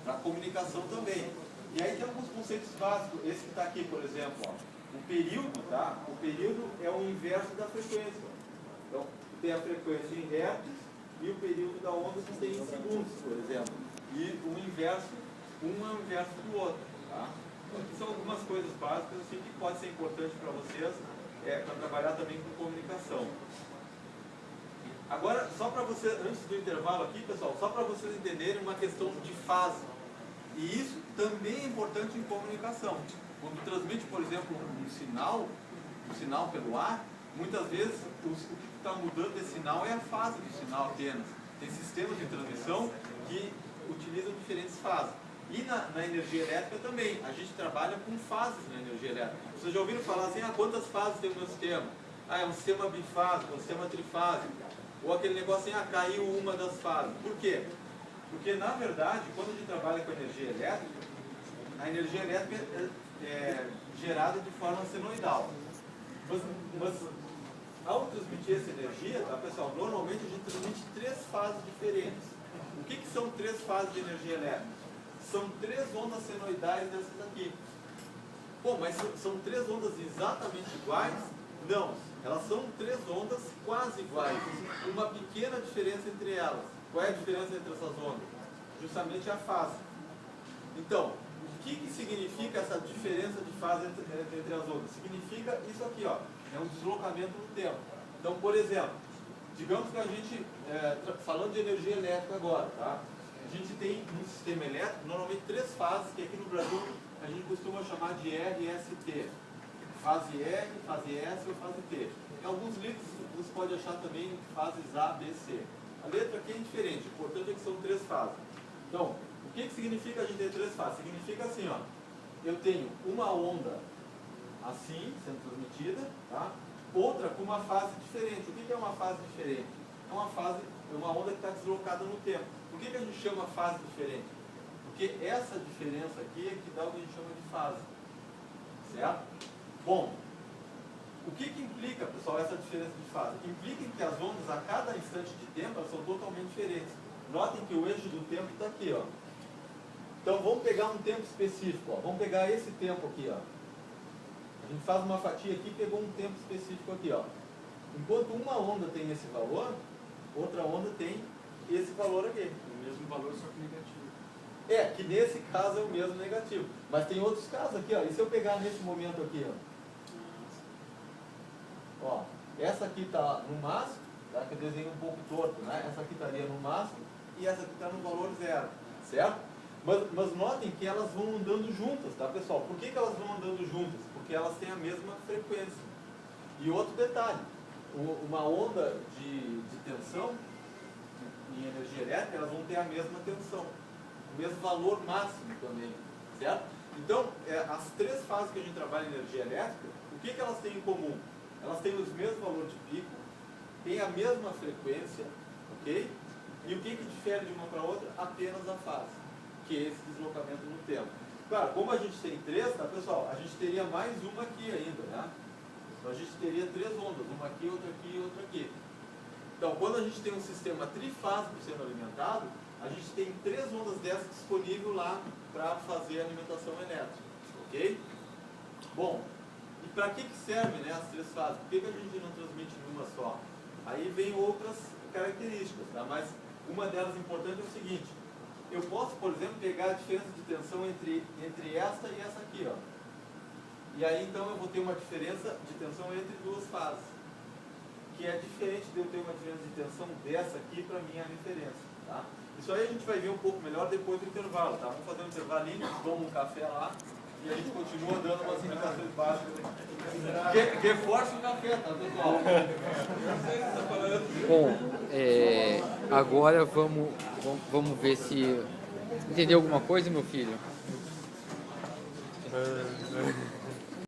para comunicação também. E aí tem alguns conceitos básicos. Esse que está aqui, por exemplo, ó, o período, tá? O período é o inverso da frequência. Então, tem a frequência em hertz e o período da onda que tem em segundos, por exemplo. E o inverso, um é o inverso do outro, tá? Então, aqui são algumas coisas básicas assim, que pode ser importante para vocês, para trabalhar também com comunicação. Agora, só para vocês, antes do intervalo aqui, pessoal, só para vocês entenderem uma questão de fase. E isso também é importante em comunicação. Quando transmite, por exemplo, um sinal pelo ar, muitas vezes o que está mudando esse sinal é a fase do sinal apenas. Tem sistemas de transmissão que utilizam diferentes fases. E na energia elétrica também, a gente trabalha com fases na energia elétrica. Vocês já ouviram falar assim, quantas fases tem o meu sistema? É um sistema bifásico, um sistema trifásico. Ou aquele negócio assim, caiu uma das fases. Por quê? Porque, na verdade, quando a gente trabalha com energia elétrica, a energia elétrica é gerada de forma senoidal. Mas ao transmitir essa energia, tá, pessoal, normalmente a gente transmite 3 fases diferentes. O que são 3 fases de energia elétrica? São 3 ondas senoidais dessas aqui. Bom, mas são 3 ondas exatamente iguais? Não. Elas são 3 ondas quase iguais. Uma pequena diferença entre elas. Qual é a diferença entre essas ondas? Justamente a fase. Então, o que significa essa diferença de fase entre as ondas? Significa isso aqui, ó. É um deslocamento no tempo. Então, por exemplo, digamos que a gente, falando de energia elétrica agora, tá? A gente tem um sistema elétrico, normalmente 3 fases, que aqui no Brasil a gente costuma chamar de R e ST. Fase R, fase S ou fase T. Em alguns livros você pode achar também fases A, B, C. A letra aqui é diferente, o importante é que são 3 fases. Então, o que significa a gente ter 3 fases? Significa assim, ó, eu tenho uma onda assim, sendo transmitida, tá? Outra com uma fase diferente. O que é uma fase diferente? É uma onda que está deslocada no tempo. Por que a gente chama fase diferente? Porque essa diferença aqui é que dá o que a gente chama de fase. Certo? Bom, o que implica, pessoal, essa diferença de fase? Implica que as ondas, a cada instante de tempo, elas são totalmente diferentes. Notem que o eixo do tempo está aqui, ó. Então, vamos pegar um tempo específico, ó. Vamos pegar esse tempo aqui, ó. A gente faz uma fatia aqui e pegou um tempo específico aqui, ó. Enquanto uma onda tem esse valor, outra onda tem esse valor aqui. O mesmo valor, só que negativo. Que nesse caso é o mesmo negativo. Mas tem outros casos aqui, ó. E se eu pegar nesse momento aqui, ó, essa aqui está no máximo, tá? Que eu desenho um pouco torto, né? Essa aqui estaria no máximo e essa aqui está no valor 0, certo? Mas notem que elas vão andando juntas, tá, pessoal? Por que elas vão andando juntas? Porque elas têm a mesma frequência. E outro detalhe, uma onda de tensão em energia elétrica, elas vão ter a mesma tensão, o mesmo valor máximo também, certo? Então, as 3 fases que a gente trabalha em energia elétrica, o que elas têm em comum? Elas têm os mesmos valores de pico, têm a mesma frequência, ok? E o que difere de uma para outra? Apenas a fase, que é esse deslocamento no tempo. Claro, como a gente tem 3, tá, pessoal? A gente teria mais uma aqui ainda, né? Então a gente teria 3 ondas, uma aqui, outra aqui e outra aqui. Então, quando a gente tem um sistema trifásico sendo alimentado, a gente tem 3 ondas dessas disponíveis lá para fazer a alimentação elétrica, ok? Bom, e para que servem, né, as 3 fases? Por que a gente não transmite numa só? Aí vem outras características, tá? Mas uma delas importante é o seguinte: eu posso, por exemplo, pegar a diferença de tensão entre esta e essa aqui, ó. E aí então eu vou ter uma diferença de tensão entre 2 fases, que é diferente de eu ter uma diferença de tensão dessa aqui para minha referência, tá? Isso aí a gente vai ver um pouco melhor depois do intervalo, tá? Vamos fazer um intervalinho, toma um café lá e a gente continua dando umas indicações básicas aqui. Reforça o café, tá, pessoal? Bom, agora vamos ver se... Entendeu alguma coisa, meu filho?